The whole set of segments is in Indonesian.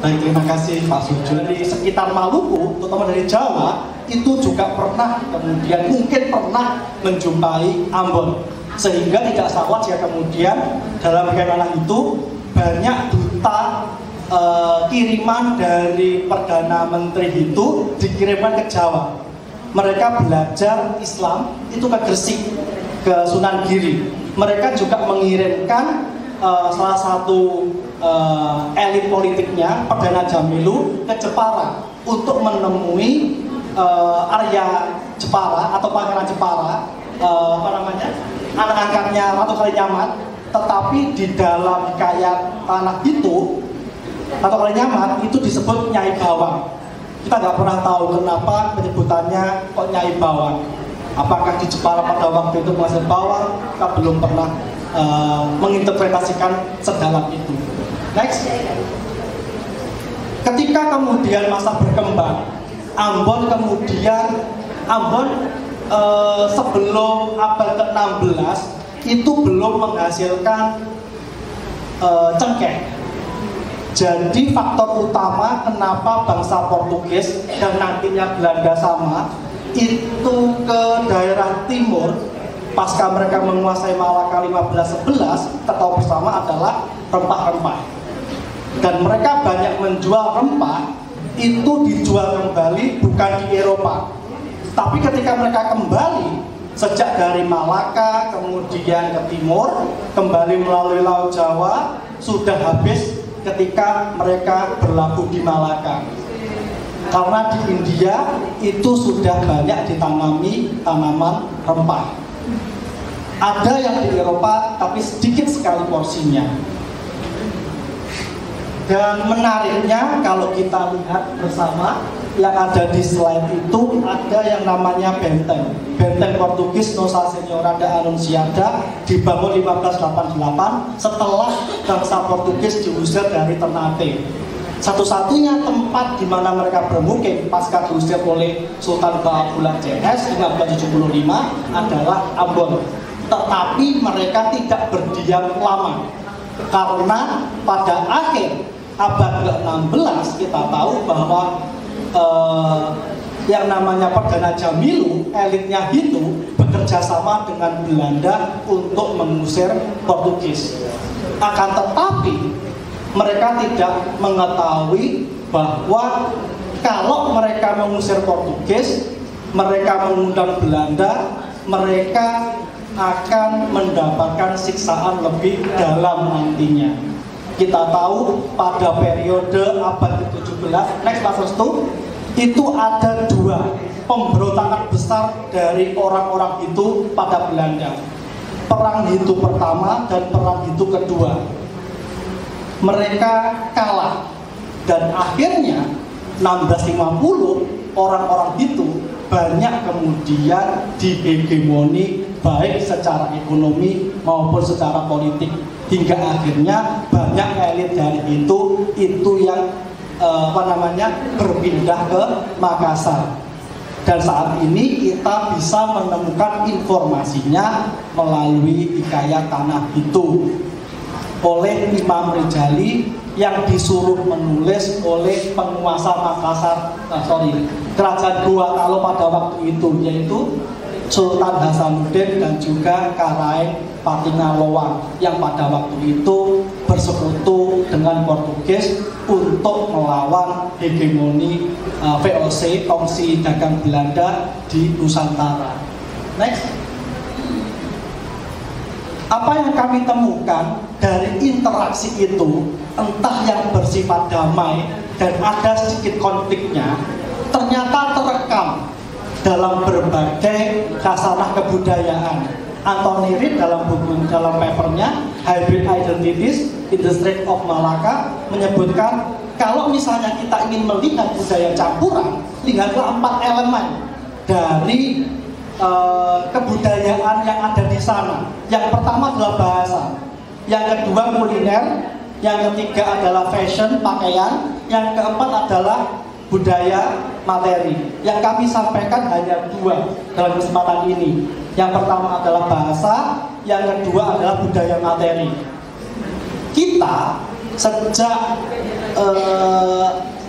Baik, terima kasih Pak Sujo. Dari sekitar Maluku, terutama dari Jawa, itu juga pernah kemudian mungkin pernah menjumpai Ambon. Sehingga tidak salah jika kemudian dalam kaitan itu banyak duta kiriman dari Perdana Menteri itu dikirimkan ke Jawa. Mereka belajar Islam itu ke Gresik, ke Sunan Giri. Mereka juga mengirimkan salah satu elit politiknya, Perdana Jamilu, ke Jepara untuk menemui Arya Jepara atau Pangeran Jepara, anak angkatnya Ratu Kalinyamat. Tetapi di dalam hikayat tanah itu Ratu Kalinyamat itu disebut Nyai Bawang. Kita nggak pernah tahu kenapa penyebutannya kok Nyai Bawang. Apakah di Jepara pada waktu itu masih bawang? Kita belum pernah menginterpretasikan sedalam itu. Next. Ketika kemudian masa berkembang, Ambon sebelum abad ke-16 itu belum menghasilkan cengkeh. Jadi faktor utama kenapa bangsa Portugis dan nantinya Belanda sama itu ke daerah timur pasca mereka menguasai Malaka 1511, kita tahu bersama adalah rempah-rempah. Dan mereka banyak menjual rempah itu dijual kembali bukan di Eropa, tapi ketika mereka kembali sejak dari Malaka kemudian ke timur kembali melalui Laut Jawa sudah habis ketika mereka berlabuh di Malaka. Karena di India itu sudah banyak ditanami tanaman rempah. Ada yang di Eropa tapi sedikit sekali porsinya. Dan menariknya kalau kita lihat bersama yang ada di slide itu ada yang namanya benteng Portugis Nossa Senhora da Anunciada dibangun 1588 setelah bangsa Portugis diusir dari Ternate. Satu-satunya tempat di mana mereka bermukim pasca diusir oleh Sultan Bahabullah CS 1575 adalah Ambon. Tetapi mereka tidak berdiam lama karena pada akhir abad ke-16 kita tahu bahwa yang namanya Perdana Jamilu, elitnya itu bekerja sama dengan Belanda untuk mengusir Portugis. Akan tetapi mereka tidak mengetahui bahwa kalau mereka mengusir Portugis, mereka mengundang Belanda, mereka akan mendapatkan siksaan lebih dalam nantinya. Kita tahu pada periode abad ke-17, next Pak Restu, itu ada dua pemberontakan besar dari orang-orang itu pada Belanda. Perang Hindu pertama dan perang Hindu kedua. Mereka kalah dan akhirnya 1650 orang-orang itu banyak kemudian dihegemoni baik secara ekonomi maupun secara politik hingga akhirnya banyak elit dari itu yang berpindah ke Makassar. Dan saat ini kita bisa menemukan informasinya melalui hikayat tanah itu oleh Imam Rijali yang disuruh menulis oleh penguasa Kerajaan Gorontalo pada waktu itu, yaitu Sultan Hasanuddin dan juga Karaeng Patingalowang yang pada waktu itu bersekutu dengan Portugis untuk melawan hegemoni VOC, Kongsi Dagang Belanda di Nusantara. Next. Apa yang kami temukan dari interaksi itu, entah yang bersifat damai dan ada sedikit konfliknya, ternyata terekam dalam berbagai khasanah kebudayaan. Anthony Reid dalam papernya Hybrid Identities in the Strait of Malacca menyebutkan kalau misalnya kita ingin melihat budaya campuran, lihatlah 4 elemen dari kebudayaan yang ada di sana. Yang pertama adalah bahasa, yang kedua kuliner, yang ketiga adalah fashion, pakaian, yang keempat adalah budaya materi. Yang kami sampaikan hanya 2 dalam kesempatan ini. Yang pertama adalah bahasa, yang kedua adalah budaya materi. Kita sejak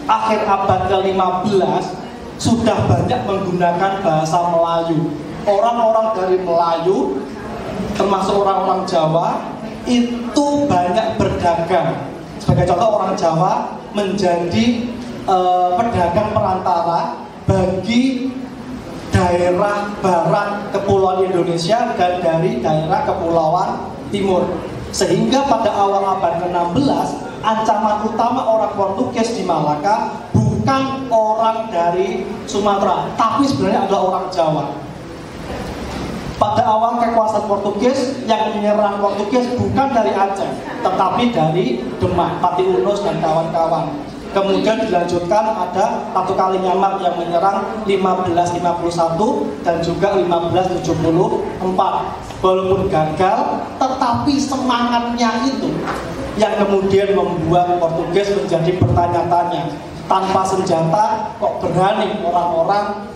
akhir abad ke-15 sudah banyak menggunakan bahasa Melayu. Orang-orang dari Melayu, termasuk orang-orang Jawa, itu banyak berdagang. Sebagai contoh, orang Jawa menjadi pedagang perantara bagi daerah barat Kepulauan Indonesia dan dari daerah Kepulauan Timur. Sehingga pada awal abad ke-16, ancaman utama orang Portugis di Malaka bukan orang dari Sumatera, tapi sebenarnya adalah orang Jawa. Pada awal kekuasaan Portugis, yang menyerang Portugis bukan dari Aceh, tetapi dari Demak, Pati Unus dan kawan-kawan. Kemudian dilanjutkan ada Ratu Kalinyamat yang menyerang 1551 dan juga 1574. Walaupun gagal, tetapi semangatnya itu yang kemudian membuat Portugis menjadi bertanya-tanya. Tanpa senjata kok berani orang-orang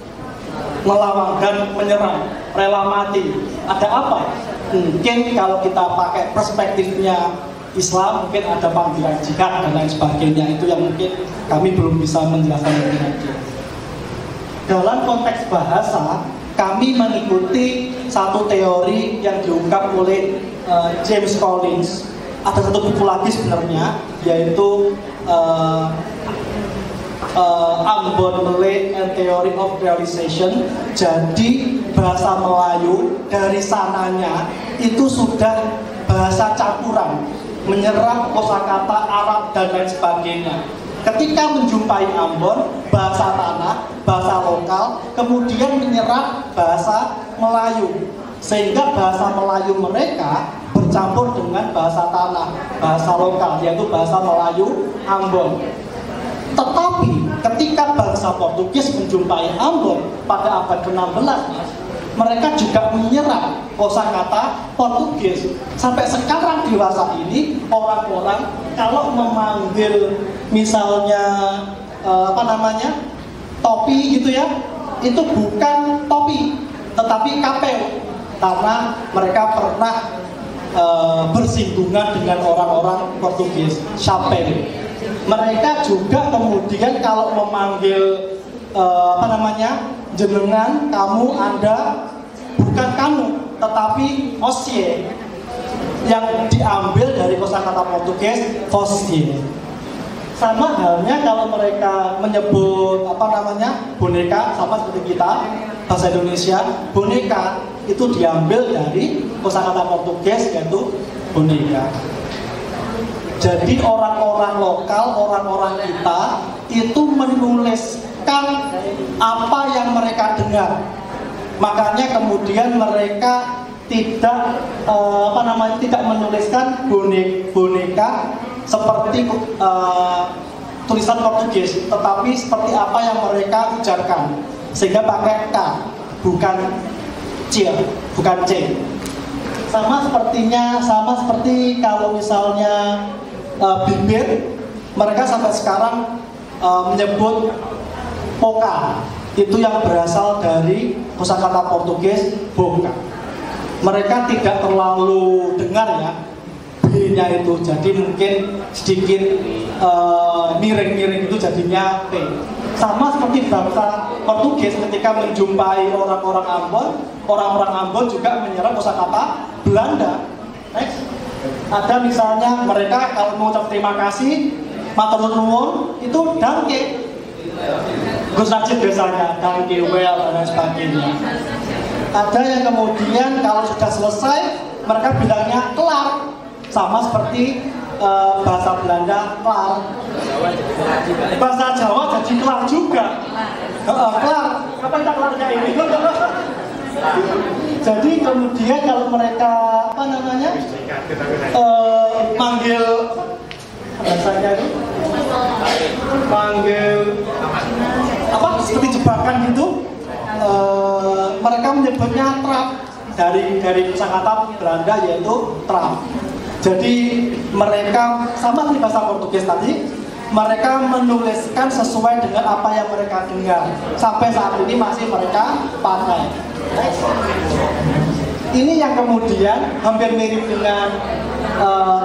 melawan dan menyerang, rela mati. Ada apa? Mungkin kalau kita pakai perspektifnya Islam, mungkin ada panggilan jihad dan lain sebagainya. Itu yang mungkin kami belum bisa menjelaskan lebih lanjut. Dalam konteks bahasa, kami mengikuti satu teori yang diungkap oleh James Collins. Ada satu buku lagi sebenarnya, yaitu Ambon Malay and Theory of Realization. Jadi bahasa Melayu dari sananya itu sudah bahasa campuran, menyerap kosakata Arab dan lain sebagainya. Ketika menjumpai Ambon, bahasa tanah, bahasa lokal, kemudian menyerap bahasa Melayu, sehingga bahasa Melayu mereka bercampur dengan bahasa tanah, bahasa lokal, yaitu bahasa Melayu Ambon. Tetapi ketika bangsa Portugis menjumpai Ambon pada abad ke-16, mereka juga menyerap kosakata Portugis. Sampai sekarang dewasa ini, orang-orang kalau memanggil misalnya topi gitu ya, itu bukan topi, tetapi kapel, karena mereka pernah bersinggungan dengan orang-orang Portugis, chapel. Mereka juga kemudian kalau memanggil jenengan, kamu, Anda, bukan kamu, tetapi ossie, yang diambil dari kosakata Portugis fosse. Sama halnya kalau mereka menyebut boneka, sama seperti kita bahasa Indonesia, boneka itu diambil dari kosakata Portugis, yaitu boneka. Jadi orang-orang lokal, orang-orang kita itu menuliskan apa yang mereka dengar. Makanya kemudian mereka tidak tidak menuliskan boneka seperti tulisan Portugis, tetapi seperti apa yang mereka ucapkan, sehingga pakai K, bukan C, bukan C. Sama seperti kalau misalnya bibir, mereka sampai sekarang menyebut poka, itu yang berasal dari kosakata Portugis boca. Mereka tidak terlalu dengar ya B-nya itu, jadi mungkin sedikit miring-miring, itu jadinya P. Sama seperti bangsa Portugis ketika menjumpai orang-orang Ambon juga menyerap kosakata Belanda. Next. Ada misalnya mereka kalau mengucap terima kasih, matur nuwun, itu danke. Gus Najib biasanya danke well dan lain sebagainya. Ada yang kemudian kalau sudah selesai mereka bilangnya kelar, sama seperti bahasa Belanda kelar. Bahasa Jawa jadi kelar juga. Kelar. Kapan kita kelarnya ini? Jadi kemudian kalau mereka manggil bahasanya itu manggil seperti jebakan gitu, mereka menyebutnya trap, dari kosakata Belanda yaitu trap. Jadi mereka sama seperti bahasa Portugis tadi, mereka menuliskan sesuai dengan apa yang mereka dengar. Sampai saat ini masih mereka pakai. Ini yang kemudian hampir mirip dengan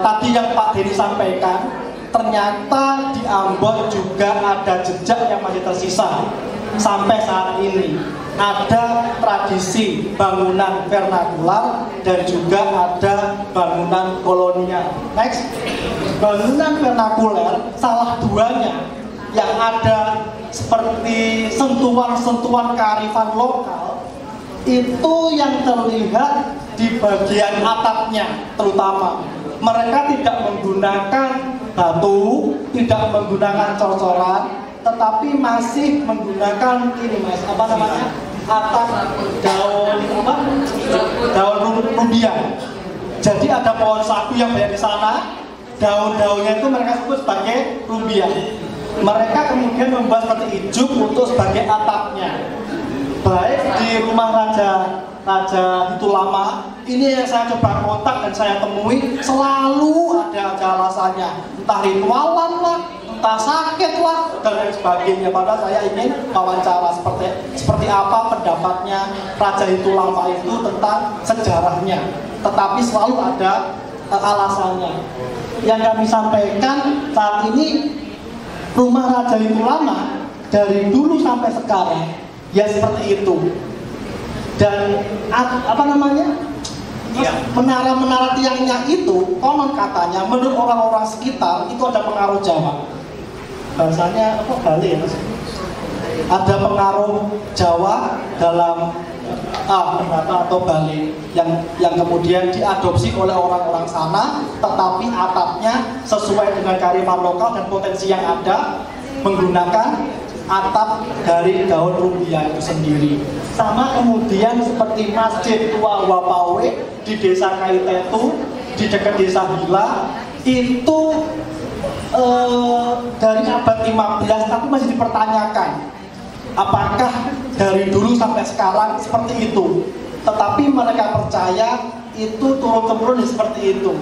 tadi yang Pak Denny sampaikan, ternyata di Ambon juga ada jejak yang masih tersisa sampai saat ini. Ada tradisi bangunan vernakular dan juga ada bangunan kolonial. Next, bangunan vernakuler salah duanya yang ada seperti sentuhan-sentuhan kearifan lokal itu yang terlihat di bagian atapnya terutama. Mereka tidak menggunakan batu, tidak menggunakan cor-coran, tetapi masih menggunakan ini mas, apa namanya? Atap daun apa? Daun rubiah. Jadi ada pohon sagu yang banyak di sana, daun-daunnya itu mereka sebut sebagai rubiah. Mereka kemudian membuat seperti ijuk untuk sebagai atapnya. Baik di rumah raja itu lama, ini yang saya coba kontak dan saya temui selalu ada alasannya, entah ritualan lah, entah sakit lah dan lain sebagainya. Padahal saya ingin wawancara seperti apa pendapatnya raja itu lama itu tentang sejarahnya, tetapi selalu ada alasannya. Yang kami sampaikan saat ini, rumah raja itu lama dari dulu sampai sekarang ya seperti itu. Dan apa namanya, menara-menara tiangnya itu konon katanya menurut orang-orang sekitar itu ada pengaruh Jawa. Bahasanya apa, Bali ya mas? Ada pengaruh Jawa dalam atau Bali yang kemudian diadopsi oleh orang-orang sana, tetapi atapnya sesuai dengan kearifan lokal dan potensi yang ada, menggunakan atap dari daun rubiah itu sendiri. Sama kemudian seperti Masjid Tua Wapawe di desa Kaitetu, di dekat desa Hila, itu dari abad 15 tapi masih dipertanyakan apakah dari dulu sampai sekarang seperti itu. Tetapi mereka percaya itu turun-temurun seperti itu.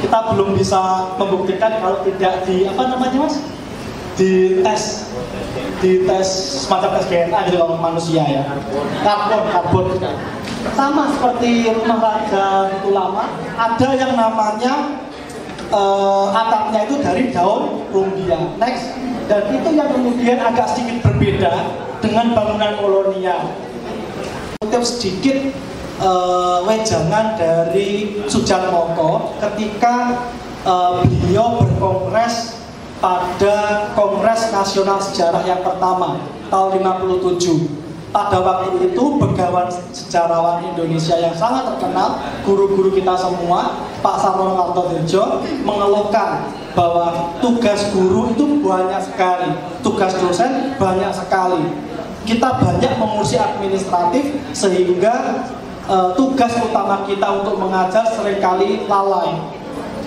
Kita belum bisa membuktikan kalau tidak di apa namanya mas? Di tes semacam tes DNA gitu kalau manusia ya, karbon. Sama seperti rumah raja itu lama, ada yang namanya atapnya itu dari daun rumbia. Next, dan itu yang kemudian agak sedikit berbeda dengan bangunan kolonial. Untuk sedikit wejangan dari Soejarmoko ketika beliau berkongres pada Kongres Nasional Sejarah yang pertama tahun 57. Pada waktu itu begawan sejarawan Indonesia yang sangat terkenal, guru-guru kita semua, Pak Sarwono Kartodirjo, mengeluhkan bahwa tugas guru itu banyak sekali, tugas dosen banyak sekali. Kita banyak mengurusi administratif sehingga tugas utama kita untuk mengajar seringkali lalai.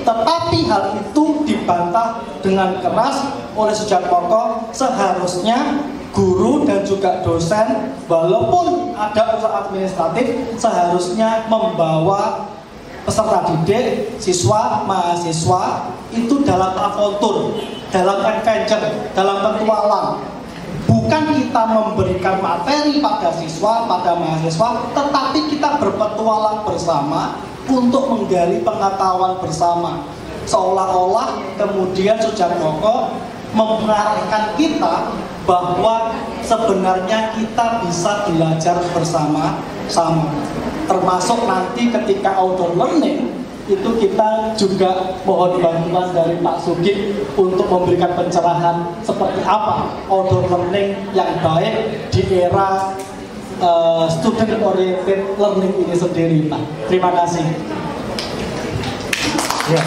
Tetapi hal itu dibantah dengan keras oleh Soejarmoko. Seharusnya guru dan juga dosen, walaupun ada urusan administratif, seharusnya membawa peserta didik, siswa, mahasiswa itu dalam aventur, dalam adventure, dalam petualang. Bukan kita memberikan materi pada siswa, pada mahasiswa, tetapi kita berpetualang bersama untuk menggali pengetahuan bersama. Seolah-olah kemudian Soejarmoko mengarahkan kita bahwa sebenarnya kita bisa belajar bersama-sama. Termasuk nanti ketika outdoor learning itu kita juga mohon bantuan dari Pak Sugit untuk memberikan pencerahan seperti apa outdoor learning yang baik di era student oriented learning ini sendiri. Terima kasih. Ya.